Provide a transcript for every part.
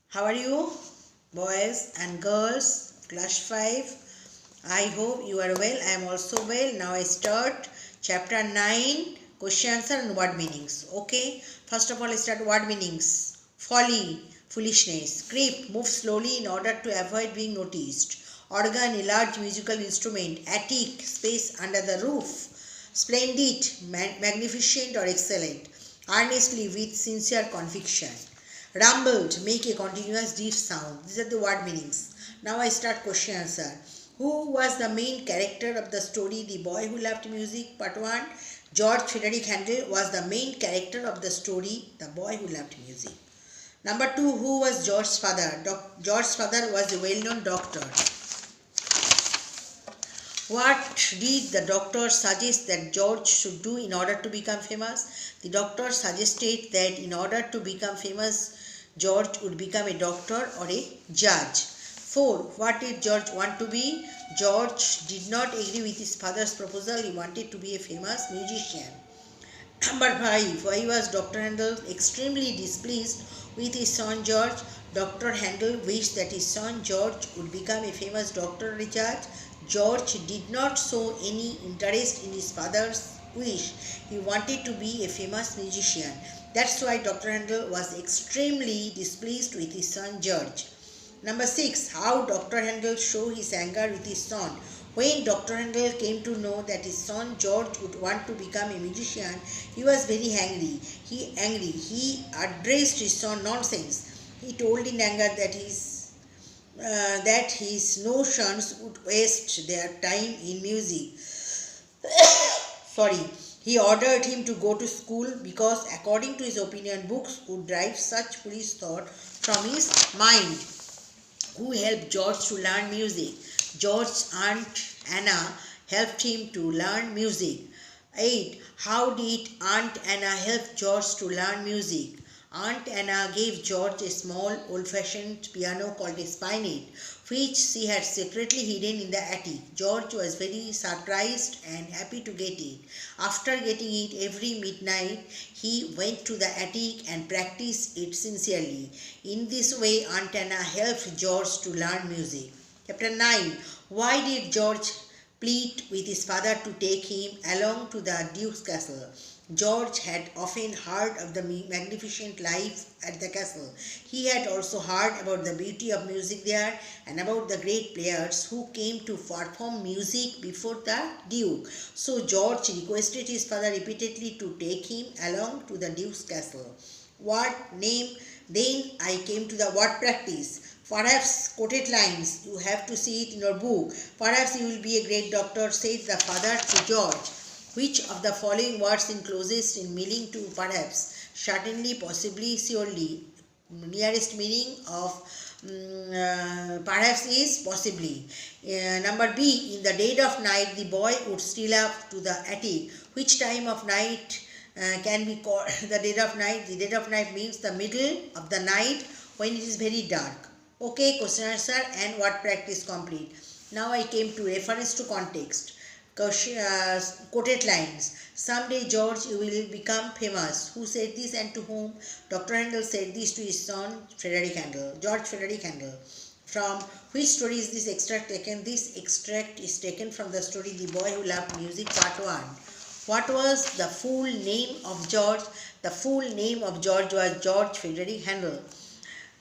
How are you, boys and girls, class 5? I hope you are well. I am also well. Now I start chapter 9, question answer and word meanings. Okay, first of all, I start word meanings. Folly, foolishness. Creep, move slowly in order to avoid being noticed. Organ, a large musical instrument. Attic, space under the roof. Splendid, magnificent or excellent. Earnestly, with sincere conviction. Rumbled, make a continuous deep sound. These are the word meanings. Now I start question answer. Who was the main character of the story The Boy Who Loved Music? Part 1. George Frederick Handel was the main character of the story The Boy Who Loved Music. Number 2. Who was George's father? George's father was a well-known doctor. What did the doctor suggest that George should do in order to become famous? The doctor suggested that in order to become famous, George would become a doctor or a judge. 4. What did George want to be? George did not agree with his father's proposal. He wanted to be a famous musician. Number 5. Why was Dr. Handel extremely displeased with his son George? Dr. Handel wished that his son George would become a famous doctor or a judge. George did not show any interest in his father's wish. He wanted to be a famous musician. That's why Dr. Handel was extremely displeased with his son George. Number 6. How Dr. Handel showed his anger with his son. When Dr. Handel came to know that his son George would want to become a musician, he was very angry. He addressed his son nonsense. He told in anger that his notions would waste their time in music. Sorry. He ordered him to go to school because, according to his opinion, books would drive such foolish thought from his mind. Who helped George to learn music? George's aunt Anna helped him to learn music. 8. How did Aunt Anna help George to learn music? Aunt Anna gave George a small old-fashioned piano called a spinet, which she had secretly hidden in the attic. George was very surprised and happy to get it. After getting it every midnight, he went to the attic and practiced it sincerely. In this way, Aunt Anna helped George to learn music. Chapter 9. Why did George plead with his father to take him along to the Duke's castle? George had often heard of the magnificent life at the castle. He had also heard about the beauty of music there and about the great players who came to perform music before the Duke. So George requested his father repeatedly to take him along to the Duke's castle. What name? Then I came to the word practice. Perhaps quoted lines. You have to see it in your book. Perhaps you will be a great doctor, said the father to George. Which of the following words is closest in meaning to perhaps? Certainly, possibly, surely. Nearest meaning of perhaps is possibly. Number B. In the dead of night, the boy would steal up to the attic. Which time of night can be called the dead of night? The dead of night means the middle of the night when it is very dark. Okay, question answer and word practice complete. Now I came to reference to context. Quoted lines. Someday, George, you will become famous. Who said this and to whom? Dr. Handel said this to his son, Frederick Handel. George Frederick Handel. From which story is this extract taken? This extract is taken from the story The Boy Who Loved Music, Part 1. What was the full name of George? The full name of George was George Frederick Handel.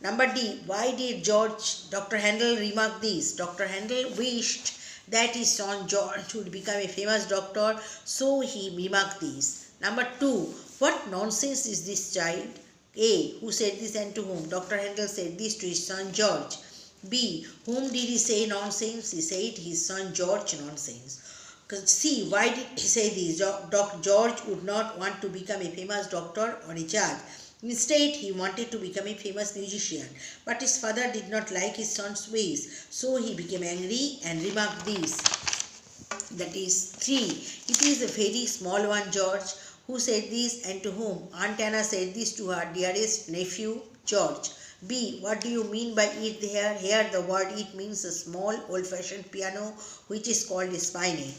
Number D. Why did Dr. Handel remark this? Dr. Handel wished that his son George would become a famous doctor, so he remarked this. Number 2. What nonsense is this, child? A. Who said this and to whom? Dr. Handel said this to his son George. B. Whom did he say nonsense? He said his son George nonsense. C. Why did he say this? George would not want to become a famous doctor or a judge. Instead, he wanted to become a famous musician, but his father did not like his son's ways, so he became angry and remarked this. That is 3. It is a very small one, George. Who said this and to whom? Aunt Anna said this to her dearest nephew, George. B. What do you mean by it there? Here the word it means a small old-fashioned piano which is called a spinet.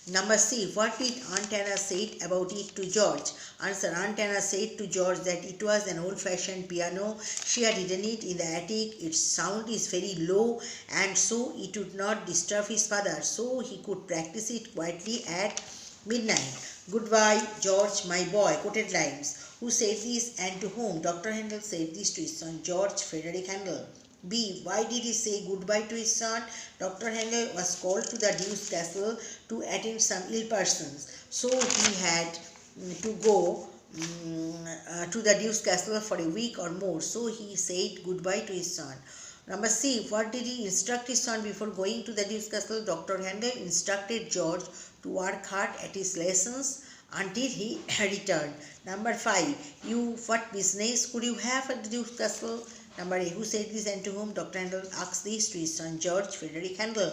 Number C. What did Aunt Anna say about it to George? Answer. Aunt Anna said to George that it was an old-fashioned piano. She had hidden it in the attic. Its sound is very low and so it would not disturb his father. So he could practice it quietly at midnight. Goodbye, George, my boy. Quoted lines. Who said this and to whom? Dr. Handel said this to his son George Frederick Handel. B. Why did he say goodbye to his son? Dr. Handel was called to the Duke's castle to attend some ill persons. So he had to go to the Duke's castle for a week or more. So he said goodbye to his son. Number C. What did he instruct his son before going to the Duke's castle? Dr. Handel instructed George to work hard at his lessons until he returned. Number 5. What business could you have at the Duke's castle? Number A. Who said this and to whom? Dr. Handel asked this to his son George Frederick Handel.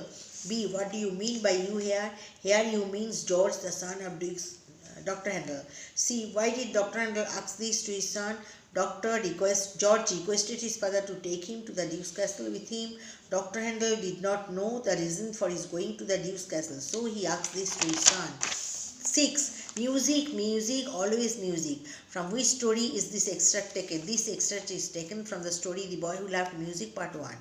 B. What do you mean by you here? Here you means George, the son of Dr. Handel. C. Why did Dr. Handel ask this to his son? George requested his father to take him to the Duke's castle with him. Dr. Handel did not know the reason for his going to the Duke's castle, so he asked this to his son. 6. Music, always music. From which story is this extract taken? This extract is taken from the story The Boy Who Loved Music, Part 1.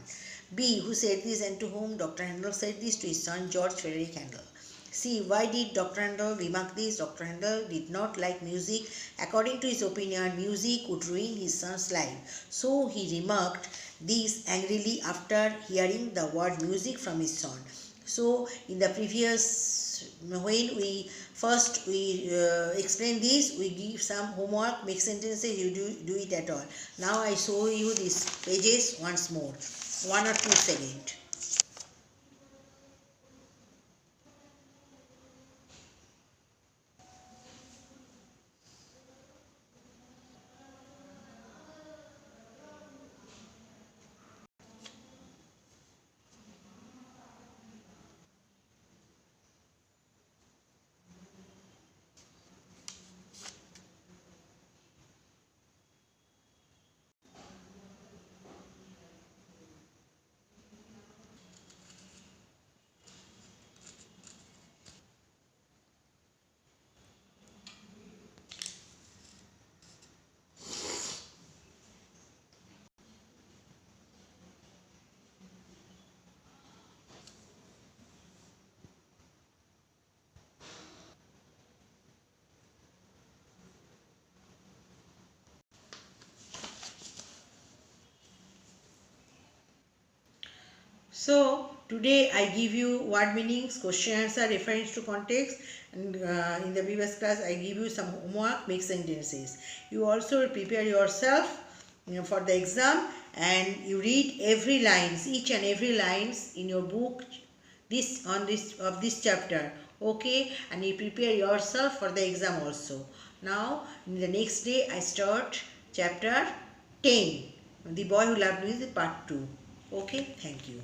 B. Who said this and to whom? Dr. Handel said this to his son George Frederick Handel. C. Why did Dr. Handel remark this? Dr. Handel did not like music. According to his opinion, music would ruin his son's life. So he remarked this angrily after hearing the word music from his son. So in the previous, when we explain this, we give some homework, make sentences, you do it at all. Now I show you these pages once more, 1 or 2 seconds. So today I give you word meanings, question answer, reference to context, and in the previous class I give you some homework, make sentences. You also prepare yourself for the exam and you read every lines, each and every lines in your book of this chapter. Okay, and you prepare yourself for the exam also. Now in the next day I start chapter 10, The Boy Who Loved Music, Part 2. Okay, thank you.